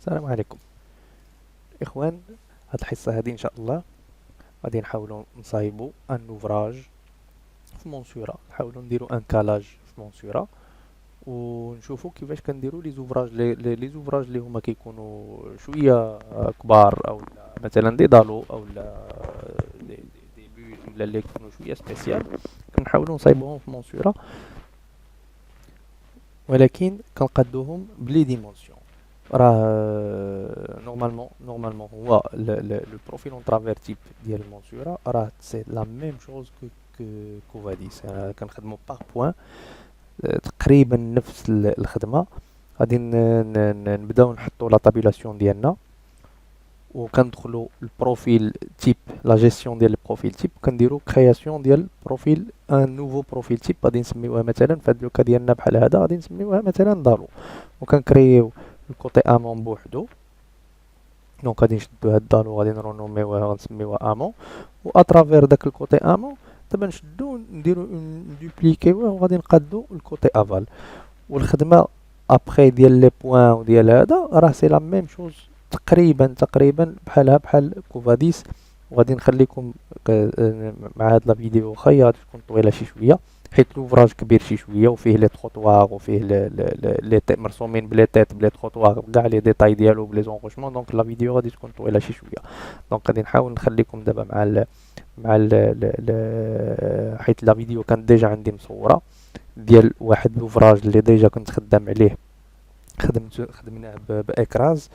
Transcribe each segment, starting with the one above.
السلام عليكم اخوان. هاد الحصه هذه ان شاء الله غادي نحاولوا نصايبوا ان اوفراج في مونسورا، نحاولوا نديروا ان كالاج في مونسورا ونشوفوا كيفاش كنديروا لي زوفراج لي زوفراج اللي هما كيكونوا شويه كبار، او مثلا دي دالو، او دي بوز، ولا اللي يكونوا شويه سبيسيال. كنحاولوا نصايبوهم في مونسورا، ولكن كنقادوهم بلي ديمونسيون. راه نورمالمون هو لو بروفيل اون ترافير تيب ديال المونسورا راه سي لا ميم شوز كوفاديس. كنخدمو باغ بوين، تقريبا نفس الخدمه. غادي نبداو نحطو لا طابيلاسيون ديالنا، وكندخلو البروفيل تيب، لا جيستيون ديال البروفيل تيب، كنديرو كرياسيون ديال بروفيل، ان نوفو بروفيل تيب غادي نسميوها مثلا في هاد لوكا ديالنا بحال هذا غادي نسميوها مثلا دالو، وكنكرييو الكوتي امون بوحدو. دونك غادي نشدو هاد الدالو غادي نرونوميوها غنسميوها امون، و اترافير داك الكوتي امون دابا نشدو نديرو دوبليكيوه وغادي نقادو الكوتي افال. والخدمه ابخي ديال لي بوين وديال هذا راه سي لا ميم شوز، تقريبا بحالها بحال كوفاديس. وغادي نخليكم مع هاد لا فيديو، واخا غادي تكون طويله شي شويه حيت لوفراج كبير شي شويه، وفيه لي تروطوار، وفيه لي مرسومين بلي تيت بلي تروطوار كاع لي ديتاي ديالو بلي زونغوشمون. دونك لا فيديو غادي تكون طويله شي شويه. دونك غادي نحاول نخليكم دابا حيت لا فيديو كانت ديجا عندي مصوره ديال واحد لوفراج اللي ديجا كنت خدام عليه، خدمناه باكراز.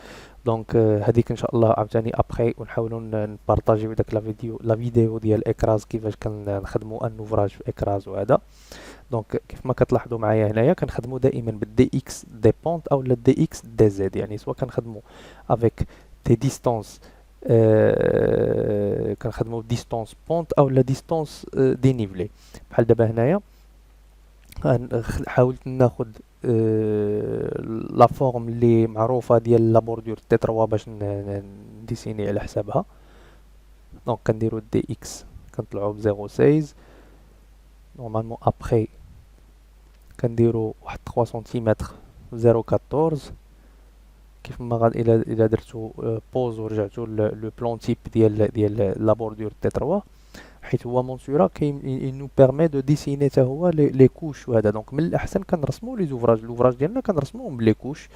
دونك هذيك ان شاء الله عاوتاني ابخي، ونحاولوا نبارطاجيو داك لا فيديو ديال اكراز كيفاش كنخدموا ان اوفراج في اكراز وهذا. دونك كيف ما كتلاحظوا معايا هنايا كنخدموا دائما بالدي اكس دي بونت او الدي اكس دي زد، يعني سواء كنخدموا افيك دي ديستانس، كنخدموا ديستانس بونت او لا ديستانس دينيفلي. بحال دابا هنايا حاولت ناخد لا فورم اللي معروفه ديال لا بوردور تي 3 باش نديسيني على حسابها. دونك كنديرو دي اكس كنطلعو ب 0.16. نورمالمون ابخي كنديرو واحد 3 سنتيمتر 0.14. كيف ما غاد الا درتو بوز ورجعتو لو بلون تيب ديال لا بوردور تي 3، حيت هو مونسورا نو بيرمي دو ديسيني حتى هو لي كوش وهذا. دونك من الاحسن كنرسمو لي لوفراج ديالنا كنرسموهم بلي كوش،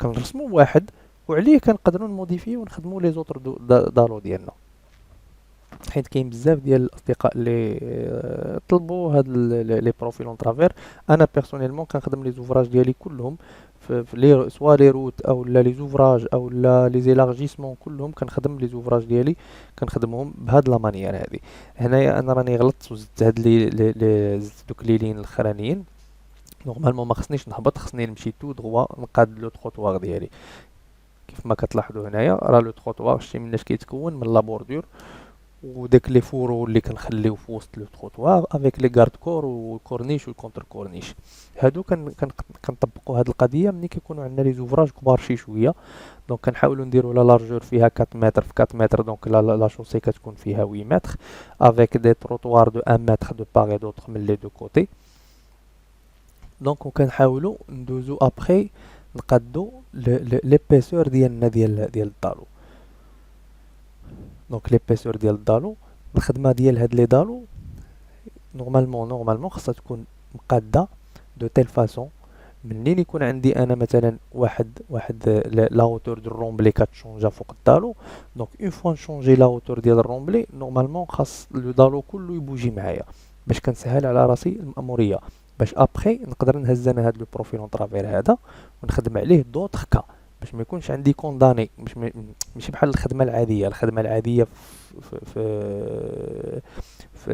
كنرسمو واحد وعليه كنقدروا نموديفيو ونخدموا لي زوتر دالو ديالنا. حيت كاين بزاف ديال الاصدقاء اللي طلبوا هاد لي بروفيل اون ترافير. انا بيرسونيلمون كنخدم لي زوفراج ديالي كلهم في لي سوا لي روت او لا لي زوفراج او لا لي زيلارجيسمون، كلهم كنخدم لي زوفراج ديالي كنخدمهم بهاد لا مانيير هادي. هنايا انا راني غلطت وزدت هاد زدت دوك لي لين الاخرانيين. نورمالمون ما خصنيش نهبط، خصني نمشي تو دروا نقاد لو تروطوار ديالي. كيف ما كتلاحظوا هنايا راه لو تروطوار شتي مناش كيتكون من لا بوردور، وداك لي فورو اللي كنخليو في وسط لو تروطوار افيك لي غارد كور والكورنيش والكونتر كورنيش. هادو كنطبقوا هاد القضيه ملي كيكونوا عندنا لي زوفراج كبار شي شويه. دونك كنحاولوا نديروا لا لارجور فيها 4 متر في 4 متر، دونك لا شوسي كتكون فيها 8 متر افيك دي تروطوار دو 1 متر دو باغ اي دوطخ من لي دو كوتي. دونك وكنحاولوا ندوزو ابخي نقادو ليبيسور ديالنا ديال الدالو. دونك ليبيسور ديال الدالو، الخدمه ديال هاد لي دالو نورمالمون خاصها تكون مقاده دو تيل فاسون منين يكون عندي انا مثلا واحد لا هوتور دو الرومبلي كتشونجا فوق الدالو. دونك اون فوا نشونجي لا هوتور ديال الرومبلي نورمالمون خاص لو دالو كله يبوجي معايا باش كنسهل على راسي المأموريه، باش ابخي نقدر نهز انا هاد لو بروفيل اون ترافير هذا ونخدم عليه دوطخ كا، باش ما يكونش عندي كونداني. باش ماشي بحال الخدمه العاديه في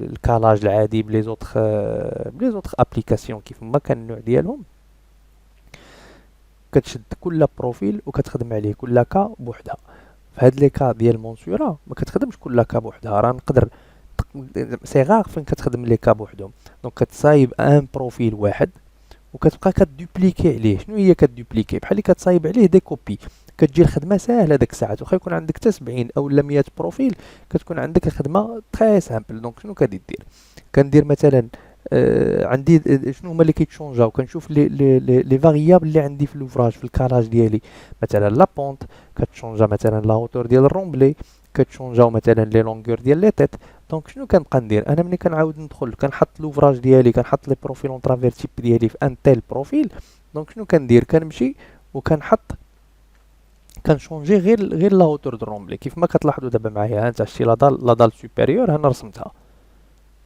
الكالاج العادي بلي زوطخ ابليكاسيون. كيف ما كان النوع ديالهم كتشد كل بروفيل وكتخدم عليه كل كا بوحدها. في هاد لي كا ديال مونسورا ما كتخدمش كل كا بوحدها، راه نقدر سي غار فين كتخدم لي كا بوحدهم. دونك كتصايب ان بروفيل واحد وكتبقى كدوبليكي عليه. شنو هي كدوبليكي؟ بحال اللي كتصايب عليه دي كوبي. كتجي الخدمه ساهله داك الساعات، واخا يكون عندك حتى 70 او 100 بروفيل كتكون عندك الخدمه تري سامبل. دونك شنو كدير؟ كندير مثلا عندي شنو هما اللي كيتشونجاو، كنشوف لي فاريابل اللي عندي في لوفراج في الكالاج ديالي. مثلا لا بونت كتشونجا، مثلا لا هوتور ديال الرومبلي كتشونجاو، مثلا لي لونغور ديال لي تيت. دونك شنو كنبقى ندير انا ملي كنعاود ندخل كنحط لوفراج ديالي، كنحط لي بروفيل اون ترافير تيب ديالي في ان تيل بروفيل. دونك شنو كندير، كنمشي وكنحط كنشونجي غير لا هوتور دو رومبلي. كيف ما كتلاحظوا دابا معايا، ها انت شتي لا دال سوبيريور انا رسمتها،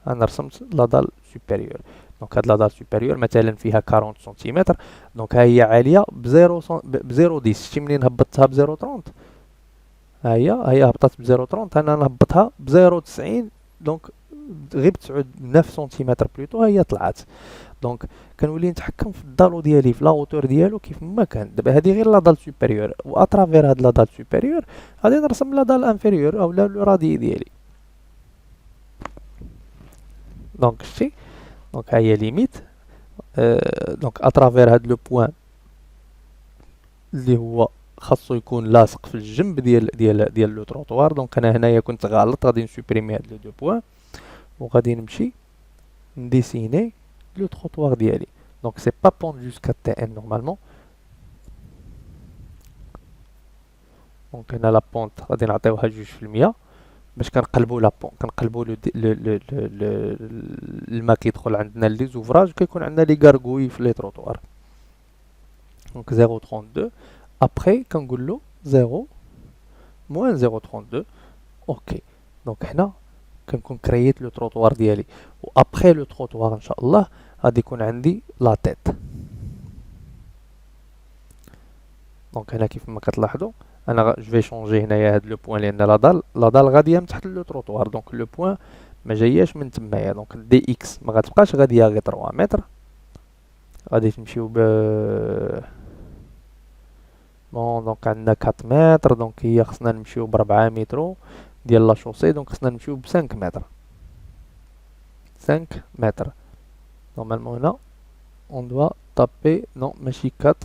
انا رسمت لا دال سوبيريور. دونك هاد لا دال سوبيريور مثلا فيها 40 سنتيمتر، دونك ها هي عاليه ب 0.10. شتي منين هبطتها ب 0.30، ها هي هبطت ب 0.30، انا نهبطها ب 0.90. دونك غير ب 9 سنتيمتر بلوتو هي طلعت. دونك كنولي نتحكم في الدالو ديالي في لا هوتور ديالو كيف ما كان. دابا هادي غير لا دال سوبيريور، و اترافير هاد لا دال سوبيريور غادي نرسم لا دال انفيريور او لو رادي ديالي. دونك شتي، دونك ها هي ليميت. دونك اترافير هاد لو بوين اللي هو خاصو يكون لاصق في الجنب ديال لو تروطوار. دونك انا هنايا كنت غلط، غادي نسوبريمي هاد لو دو بوين وغادي نمشي نديسيني لو تروطوار ديالي. دونك سي با بون جوسكا تي ان نورمالمون. دونك هنا لا بونت غادي نعطيوها 2% باش كنقلبوا لا بون، كنقلبوا الماء كيدخل عندنا لي زوفراج، كيكون عندنا لي غارغوي في لي تروطوار. دونك 0.32. ابخي كنقول له 0 موان 0.32. اوكي، دونك هنا كنكون كرييت لو تروطوار ديالي، و ابخي لو تروطوار ان شاء الله غادي يكون عندي لا تيت. دونك هنا كيف ما كتلاحظوا انا جو في شونجي هنايا هاد لو بوين، لان لا دال غاديه من تحت لو تروطوار. دونك لو بوين ما جاياش من تمايا. دونك دي اكس ما غتبقاش غاديه غير 3 متر، غادي تمشيو ب بون. دونك عندنا 4 متر، دونك هي خصنا نمشيو ب 4 متر ديال لا شوسي. دونك خصنا نمشيو ب 5 متر، 5 متر. نورمالمون هنا اون دوا تابي نو ماشي 4.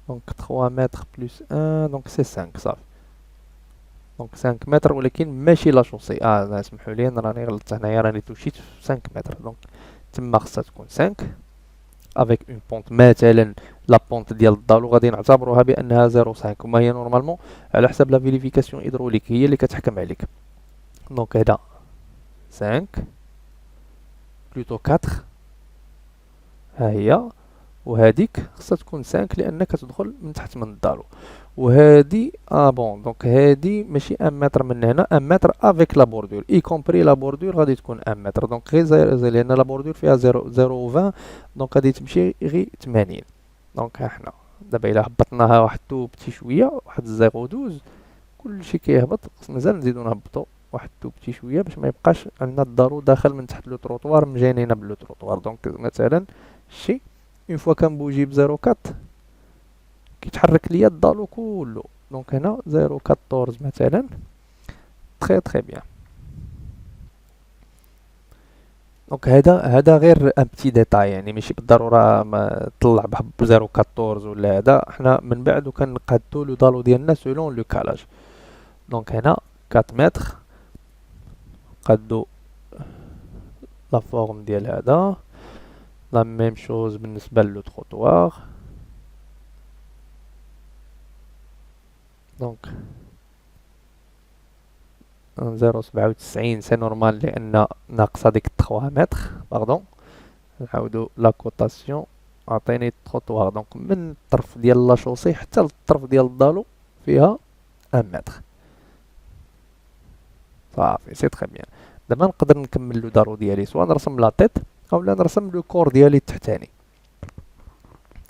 دونك 3 متر بلس 1 دونك سي 5 صافي. دونك 5 متر، ولكن ماشي لا شوسي. لا اسمحوا لي راني غلطت هنايا، راني توشيت في 5 متر. دونك تما خصها تكون 5 افيك اون بونت. مثلا لا بونت ديال الدالو غادي نعتبروها بانها 0.5، وما هي نورمالمون على حسب لا فيريفيكاسيون هيدروليك هي اللي كتحكم عليك. دونك هنا 5 بلوتو 4 ها هي، وهذيك خصها تكون 5 لان كتدخل من تحت من الدالو. وهادي بون، دونك هادي ماشي 1 متر من هنا، 1 متر افيك لا بوردور اي كومبري لا بوردور غادي تكون 1 متر. دونك غير زي لان لا بوردور فيها 0.20، دونك غادي تمشي غير 80. دونك ها حنا دابا الا هبطناها واحد تو بتي شويه، واحد 0.12 كلشي كيهبط. مازال نزيدو نهبطو واحد تو بتي شويه باش ما يبقاش عندنا الدارو داخل من تحت لو تروطوار مجانينا بلو تروطوار. دونك مثلا شي اون فوا كنبوجي ب 0.4 كيتحرك ليا الدالو كله. دونك هنا 0.14 مثلا، تري تري بيان. دونك هذا غير ان بتي ديتاي، يعني ماشي بالضروره ما طلع ب 0.14 ولا هذا. حنا من بعد وكنقادو لو دالو ديالنا سولون لو كالاج. دونك هنا 4 متر قادو لا فورم ديال هذا. لا ميم شوز بالنسبه لو تروطوار. دونك 0.97 سي نورمال لان ناقصه ديك 3 متر. باردون، نعاودو لا كوطاسيون. عطيني التروطوار دونك من الطرف ديال لا شوسي حتى للطرف ديال الدالو فيها 1 متر صافي. سي تري بيان. دابا نقدر نكمل لو دارو ديالي، سواء نرسم لا تيت اولا نرسم لو كور ديالي التحتاني.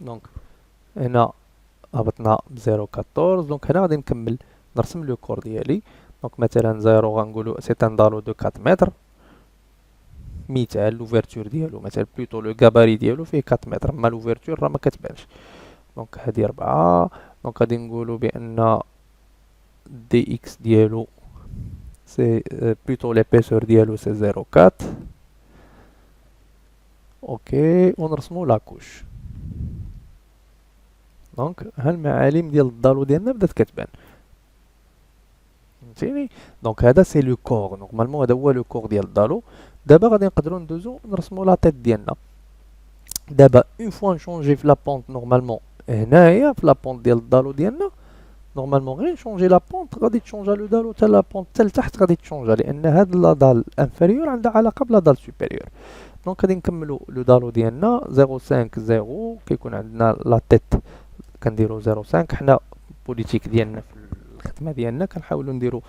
دونك هنا هبطنا ب 0.14. دونك هنا غادي نكمل نرسم لو كور ديالي. دونك مثلا 0 غنقولو سي ان دالو دو 4 متر. مثال لوفيرتور ديالو مثلا بلوتو لو غاباري ديالو فيه 4 متر، اما لوفيرتور راه ما كتبانش. دونك هادي 4. دونك غادي نقولو بان دي اكس ديالو سي بلوتو ليبيسور ديالو سي 0.4. اوكي، ونرسمو لاكوش. دونك ها المعالم ديال الدالو ديالنا بدات كتبان، فهمتيني. دونك هذا سي لو كور. نورمالمون هذا هو لو كور ديال الدالو. دابا غادي نقدروا ندوزو نرسمو لا تيت ديالنا. دابا اون فوا نشونجي في لا بونط نورمالمون هنايا في لا بونط ديال الدالو ديالنا، نورمالمون غير نشونجي لا بونط غادي تشونجا لو دالو حتى لا بونط حتى لتحت غادي تشونجا، لان هاد لا دال انفيريور عندها علاقه بلا دال سوبيريور. دونك غادي نكملو لو دالو ديالنا 0.5 0 كيكون عندنا لا تيت كنديرو 0.5. حنا بوليتيك ديالنا في الخدمه ديالنا كنحاولوا نديرو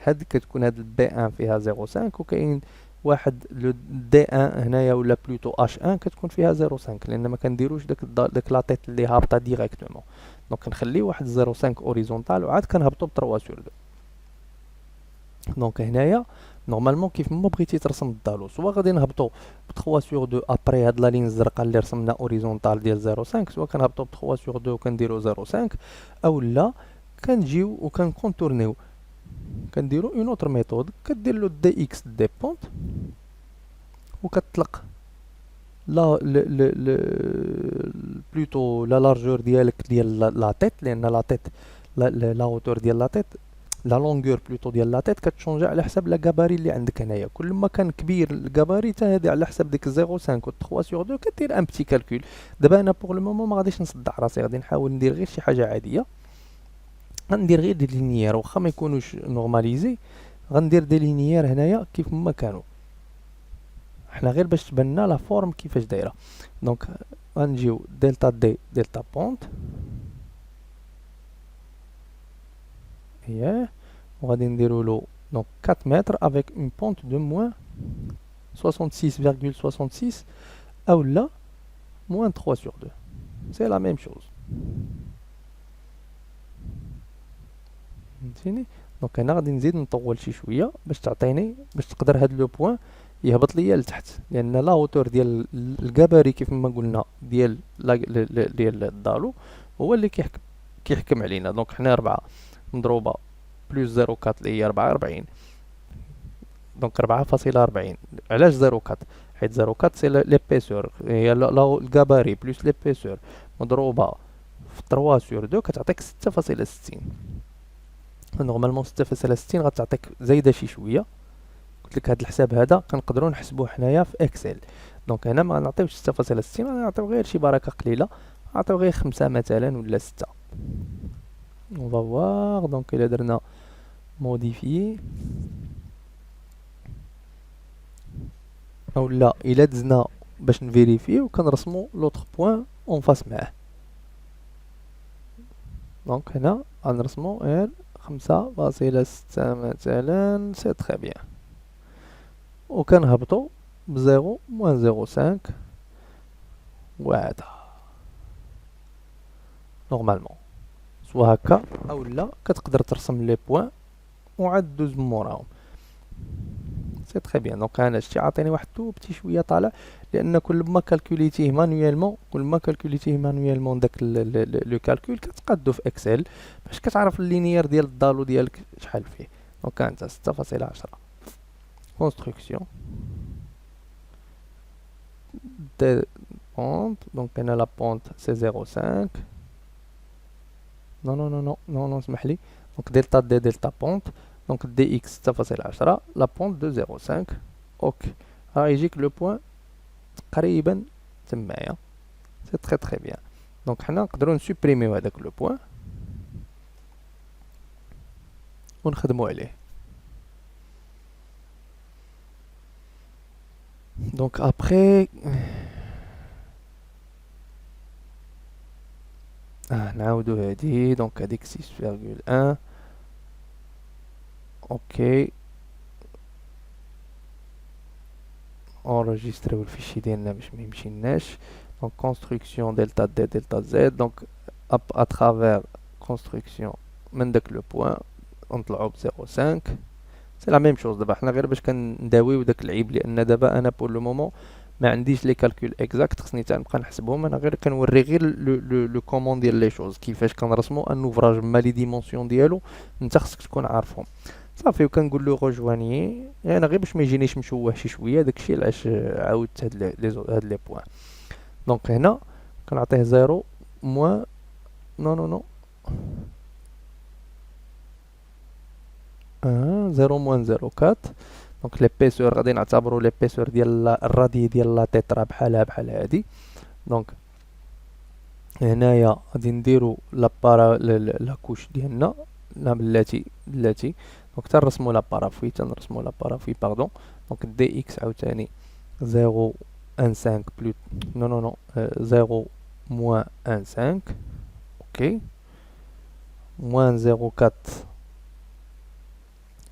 هاد كتكون هاد البي ان فيها 0.5 وكاين واحد لو دي ان هنايا ولا بلوتو اش ان كتكون فيها 0.5 لان ما كنديروش داك لا تيت اللي هابطه ديريكتومون. دونك كنخليو واحد 0.5 اوريزونتال وعاد كنهبطو ب 3 سور 2. دونك هنايا نورمالمون كيف ما بغيتي ترسم الدالو سوا غادي نهبطو ب 3 سور 2 ابري هاد لا لين الزرقاء اللي رسمنا اوريزونتال ديال 0.5، سوا كنهبطو ب 3 سور 2 وكنديرو 0.5، اولا كنجيو وكنكونتورنيو كنديرو اون اوتر ميثود كدير له دي اكس دي بونت وكتطلق لا بلوتو لا لارجور ديالك ديال لا تيت، لان لا تيت لا هوتور ديال لا تيت لا لونغور بلوتو ديال لا تيت كتشونجي على حساب لا غاباري اللي عندك هنايا. كل ما كان كبير الغاباري حتى هادي على حساب ديك 0.5 و 3 سور 2 كدير ان بتي كالكول. دابا انا بوغ لو مومون ما غاديش نصدع راسي، غادي نحاول ندير غير شي حاجه عاديه، غندير غير دي لينيير واخا ما يكونوش نورماليزي، غندير دي لينيير هنايا كيف ما كانوا حنا غير باش تبان لنا لا فورم كيفاش دايره. دونك غنجيو دلتا دي دلتا بونت اييه وغادي نديرو له دونك 4 متر افيك اون بونت دو موان 66,66 اولا موان 3 سور 2 سي لا ميم شوز فهمتيني. دونك هنا غادي نزيد نطول شي شويه باش تعطيني باش تقدر هاد لو بوين يهبط ليا لتحت، لان لا هوتور ديال الكباري كيف ما قلنا ديال ديال الدالو هو اللي كيحكم علينا. دونك حنا 4 مضروبه بلس 0.4 اللي هي 44، دونك 4.40. علاش 0.4؟ حيت 0.4 سي ليبيسور هي الكباري بلس ليبيسور مضروبه في 3 سور 2 كتعطيك 6.60. نورمالمون 6.60 غتعطيك زايده شي شويه. قلت لك هذا الحساب هذا كنقدروا نحسبوه حنايا في اكسل. دونك هنا ما غنعطيوش 6.60 غنعطيو غير شي بركه قليله، غنعطيو غير 5 مثلا ولا 6. اون فا فوار. دونك الا درنا موديفيي اولا الا دزنا باش نفيريفيو كنرسمو لوطر بوين اون فاس معاه. دونك هنا غنرسمو غير 5.6 مثلا سي تري بيان وكنهبطو ب 0 موان 0.5 وهذا نورمالمون سوا هكا اولا كتقدر ترسم لي بوين وعاد دوز موراهم سي تري بيان. دونك انا شتي عاطيني واحد تو بتي شويه طالع، لان كل ما كالكوليتيه مانويلمون داك لو كالكول كتقادو في اكسل باش كتعرف اللينيير ديال الدالو ديالك شحال فيه. دونك انت 6.10 كونستركسيون دي بونت. دونك هنا لا بونت سي 0.5 نو اسمح لي. دونك دلتا دي دلتا بونت دونك دي اكس 6.10 لا بونت دو 0.5 اوكي راه يجيك لو بوين تقريبا تمايا سي تري تري بيان. دونك حنا نقدروا نسوبريميو هذاك لو بوين ونخدموا عليه. دونك ابري نعاودو هادي. دونك هاديك 6.1 اوكي انريجستريو الفيشي ديالنا باش ما يمشيلناش. دونك كونستركسيون دلتا دي دلتا زد. دونك اترافير كونستركسيون من داك لو بوين نطلعو ب 0.5 سي لا ميم شوز. دابا حنا غير باش كنداويو داك العيب، لان دابا انا بور لو مومون ما عنديش لي كالكول اكزاكت خصني حتى نبقى نحسبهم. انا غير كنوري غير لو كومون ديال لي شوز كيفاش كنرسمو ان اوفراج ما لي ديمونسيون ديالو انت خصك تكون عارفهم صافي. وكنقول له روجواني انا غير باش ما يجينيش مشوه شي شويه داكشي علاش عاودت هاد لي بوين. دونك هنا كنعطيه 0 موان نو 0 موان 0.4. دونك ليبيسور غادي نعتبروا ليبيسور ديال الرادي ديال لا تيترا بحال هادي. دونك هنايا غادي نديرو لا كوش ديالنا لا بلاتي دونك تنرسمو لا بارافوي باردون. دونك دي اكس عاوتاني 0,15 بلو نو 0 موان 1,5 اوكي موان 0,4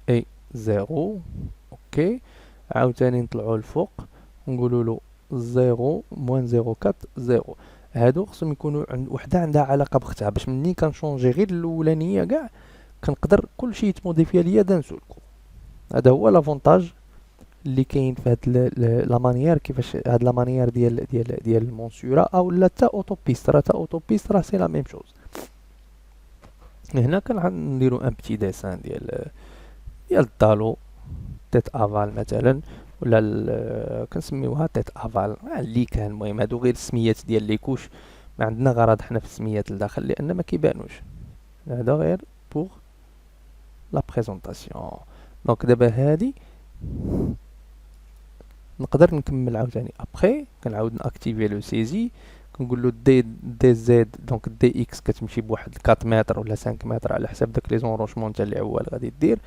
اي 0 اوكي. عاوتاني نطلعو الفوق ونقولوا له 0 موان 0,4 0. هادو خصهم يكونوا وحده عندها علاقه بختها باش مني كنشونجي غير الاولانيه كاع كنقدر كلشي يتموديفيا ليا دان سولكو. هذا هو لافونتاج اللي كاين في هاد لا مانيير كيفاش هاد لا مانيير ديال المونسورا او لا تا اوتوبيست راه سي لا ميم شوز. هنا كنديرو ان بتي ديسان ديال الدالو تيت افال مثلا ولا كنسميوها تيت افال اللي كان. المهم هادو غير السميات ديال لي كوش، ما عندنا غرض حنا في السميات الداخل لان ما كيبانوش، هذا غير بوغ لا بريزونطاسيون. دونك دابا هادي نقدر نكمل عاوتاني ابخي كنعاود ناكتيفي لو سيزي كنقول له دي زد. دونك دي اكس كتمشي بواحد 4 متر ولا 5 متر على حساب داك لي زونروشمون تاع اللي عوال غادي دير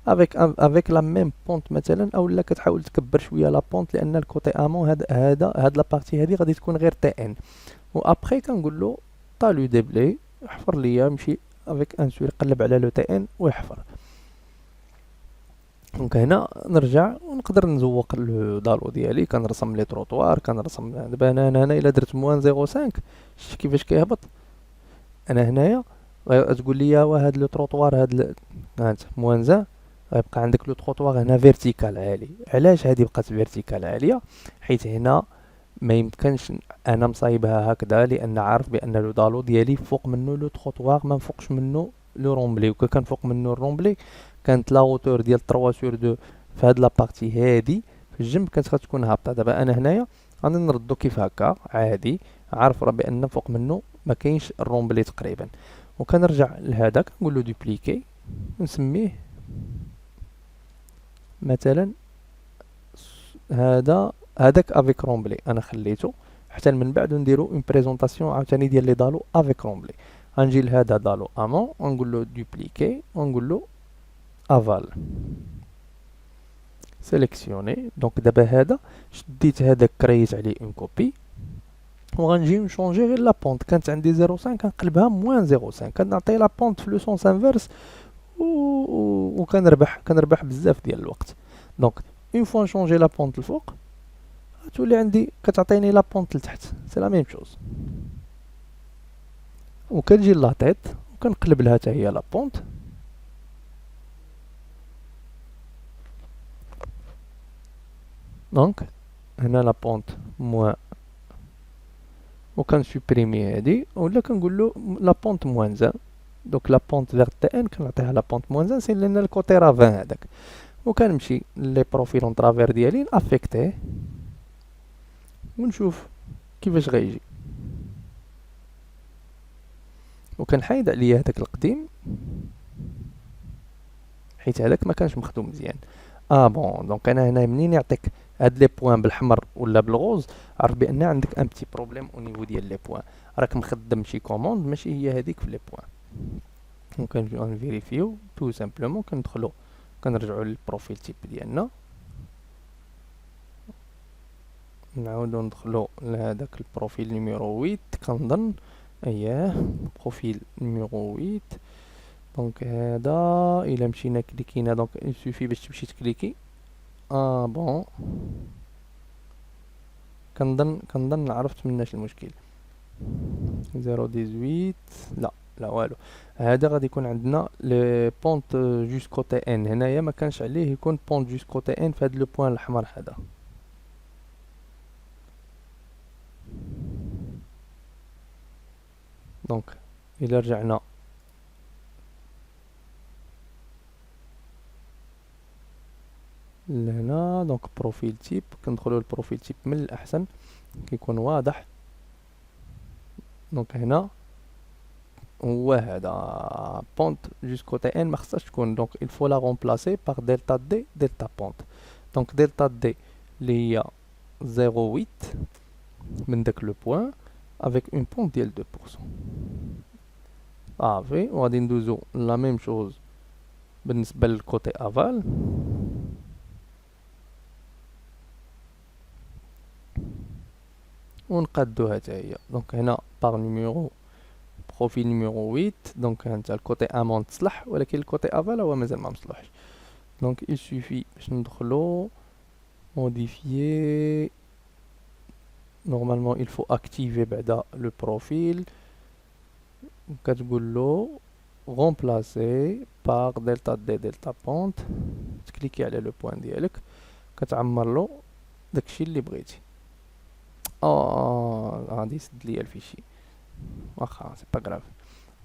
افيك لا ميم بونت مثلا، اولا كتحاول تكبر شويه لا بونت لان الكوتي امون هاد لا بارتي هادي غادي تكون غير تي ان. و ابخي كنقول له طالو ديبلي احفر ليا مشي افيك ان سور قلب على لو تي ان ويحفر. دونك هنا نرجع ونقدر نزوق الدالو ديالي كنرسم لي تروطوار كنرسم. دابا انا هنا الا درت موان 0.5 شتي كيفاش كيهبط. انا هنايا تقول لي واه هاد لو تروطوار هاد هانت موان زان غيبقى عندك لو تروطوار هنا فيرتيكال عالي. علاش هادي بقات فيرتيكال عاليه؟ حيت هنا ما يمكنش انا مصايبها هكذا لان عارف بان لو دالو ديالي فوق منه لو تروطوار ما نفوقش منه لو رومبلي. وكان كان فوق منه الرومبلي كانت لا اوتور ديال 3 سور 2 في هاد لابارتي هادي في الجنب كانت غتكون هابطه. دابا انا هنايا غادي نردو كيف هكا عادي عارف راه بان فوق منه ما كاينش الرومبلي تقريبا. وكنرجع لهذا كنقول له دوبليكي نسميه مثلا هذاك افيك رومبلي انا خليته حتى من بعد نديرو اون بريزونطاسيون عاوتاني ديال لي دالو افيك رومبلي. غنجي لهذا دالو امون ونقول له دوبليكي ونقول له افال سيليكسيوني. دونك دابا هذا شديت هذاك كريت عليه اون كوبي وغنجي نشونجي غير لا بونت. كانت عندي 0.5 كنقلبها موان 0.5 كنعطي لا بونت في لو سونس انفيرس وكنربح بزاف ديال الوقت. دونك اون فوا نشونجي لا بونت الفوق غتولي عندي كتعطيني لا بونت لتحت سي لا ميم شوز. وكنجي لا تيت وكنقلب لها حتى هي لا بونت دونك هنا لا بونت موان وكنسوبريمي هادي ولا كنقول له لا بونت موان زان. دونك لا بونت فيغ تي ان كنعطيها لا بونت موان زان سي لان الكوتي راه 20 هذاك. وكنمشي لي بروفيل اون ترافير ديالي نافيكتيه ونشوف كيفاش غيجي. وكنحيد عليا هذاك القديم حيت هذاك ما كانش مخدوم مزيان. بون دونك انا هنا منين يعطيك هاد لي بوين بالحمر ولا بالغوز عرف بان عندك ان بتي بروبليم او نيفو ديال لي بوين راك مخدم شي كوموند ماشي هي هذيك في لي بوين. ممكن نفيريفيو تو سامبلومون كندخلو كنرجعو للبروفيل تيب ديالنا نعاودو ندخلو لهداك البروفيل نيميرو 8 كنظن اييه بروفيل نيميرو 8. دونك هذا الا مشينا كليكينا دونك يسوفي باش تمشي تكليكي بون كنظن عرفت مناش المشكل 018 لا والو. هذا غادي يكون عندنا لي بونت جوسكو تي ان هنايا ما كانش عليه يكون بونت جوسكو تي ان في هذا لو بوين الاحمر هذا. دونك الا رجعنا لهنا دونك بروفيل تيب كندخلو البروفيل تيب من الاحسن كيكون واضح. دونك هنا هو هذا بونت جوسكو تي ان ما خصهاش تكون دونك il faut la remplacer par delta d delta pont. دونك دلتا دي اللي هي 0.8 من داك لو بوين افيك اون بونت ديال 2%. صافي وغادي ندوزو لا ميم شوز بالنسبه للكوتي افال. ونقادوها حتى هي. دونك هنا باغ نيميرو بروفيل نيميرو 8. دونك هانتا الكوتي امون تصلح، ولكن الكوتي افال هو مازال ما مصلحش. دونك il suffit باش ندخلو modifier. normalement il faut activer بعدا le profil. كتقول له remplacer par delta d delta pont. تكليكي على لو بوين ديالك كتعمر له داكشي اللي بغيتي. غادي يسد ليا الفيشي، واخا سي با غراف.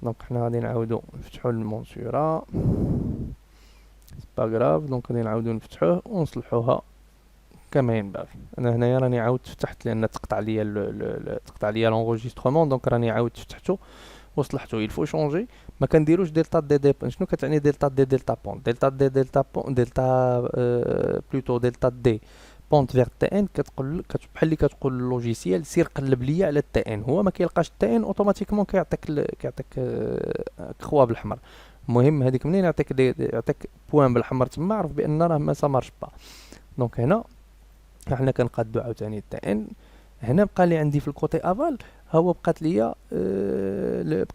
دونك حنا غادي نعاودو نفتحو المونسورا، سي با غراف. دونك غادي نعاودو نفتحوه ونصلحوها كما ينبغي. انا هنايا راني عاودت فتحت لان تقطع ليا لونغوجيسترومون. دونك راني عاودت فتحتو وصلحتو. يلفو شونجي، ما كنديروش دلتا دي دي. شنو كتعني دلتا دي دلتا بونت؟ دلتا دي دلتا بونت دلتا بلوتو دلتا دي بونت فيغ تي ان. كتقول بحال اللي كتقول اللوجيسيال سير قلب ليا على التي ان. هو ما كيلقاش التي ان اوتوماتيكمون كيعطيك كخوا بالحمر. المهم هذيك منين يعطيك بوان بالحمر تما عرف بان راه ما سامارش با. دونك هنا حنا كنقادو عاوتاني التي ان. هنا بقى لي عندي في الكوتي افال هو بقات ليا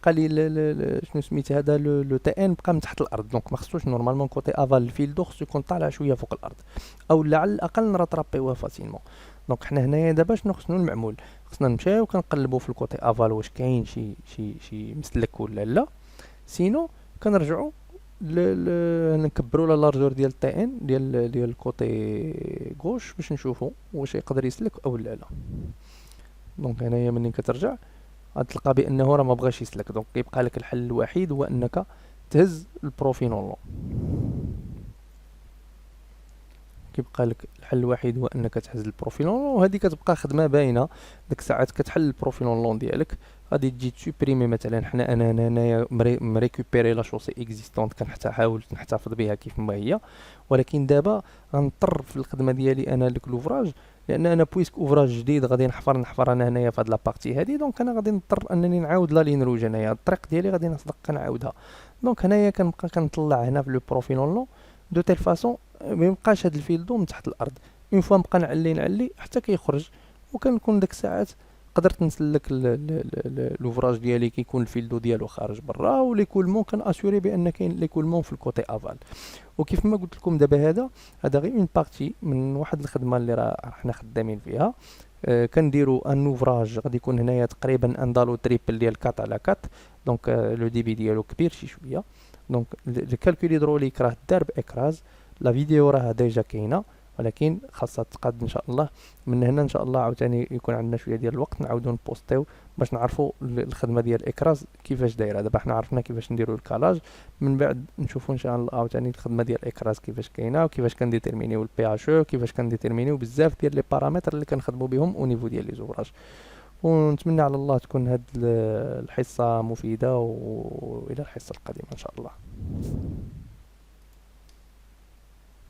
بقى لي شنو سميت هذا لو تي ان بقى من تحت الارض. دونك ما خصوش نورمالمون كوتي افال الفيلدو خصو يكون طالع شويه فوق الارض، او على الاقل نراترابيوها فاسيلمون. دونك حنا هنايا دابا شنو خصنا المعمول؟ خصنا نمشيو كنقلبوا في الكوتي افال واش كاين شي مسلك ولا لا. سينو كنرجعوا نكبروا لا لارجور ديال التي ان ديال الكوتي غوش باش نشوفوا واش يقدر يسلك او لا. دونك هنايا منين كترجع غتلقى بانه راه ما بغاش يسلك. دونك كيبقى لك الحل الوحيد هو انك تهز البروفينولون. كيبقى لك الحل الوحيد هو انك تهز البروفينولون، وهذه كتبقى خدمه باينه. ديك الساعات كتحل البروفينولون ديالك، غادي تجي تسوبريمي مثلا. حنا انا هنايا مريكوبيري لا شوسي اكزيستونط كنحاول نحتفظ بها كيف ما هي. ولكن دابا غنضطر في الخدمه ديالي انا لك لوفراج، لان انا بويسك اوفراج جديد غادي نحفر انا هنايا في هاد لابارتي هادي. دونك انا غادي نضطر انني نعاود لا لين روج. هنايا الطريق ديالي غادي نصدق كنعاودها. دونك هنايا كنبقى كنطلع هنا في لو بروفينولون دو تيل فاصون ما يبقاش هاد الفيلدو من تحت الارض. اون فوا نبقى نعلي حتى كيخرج، وكنكون ديك الساعات قدرت نسلك لوفراج ديالي كيكون الفيلدو ديالو خارج برا، وليكولمون كناسوري بان كاين ليكولمون في الكوتي افال. وكيف ما قلت لكم دابا هذا غير اون بارتي من واحد الخدمه اللي راه حنا خدامين فيها. كنديرو ان اوفراج غادي يكون هنايا تقريبا ان دالو تريبل ديال 4 على 4. دونك لو ديبي ديالو كبير شي شويه. دونك الكالكول هيدروليك راه دار باكراز. لا فيديو راه ديجا كاينه، ولكن خاصها تقاد ان شاء الله. من هنا ان شاء الله عاوتاني يكون عندنا شويه ديال الوقت نعاودو نبوستيو باش نعرفوا الخدمه ديال الاكراز كيفاش دايره. دابا حنا عرفنا كيفاش نديروا الكالاج، من بعد نشوفوا ان شاء الله عاوتاني الخدمه ديال الاكراز كيفاش كاينه، وكيفاش كنديتيرمينيو البي اش او، كيفاش كنديتيرمينيو بزاف ديال لي بارامتر اللي كنخدموا بهم او نيفو ديال لي زوراج. ونتمنى على الله تكون هاد الحصه مفيده، والى الحصه القادمه ان شاء الله.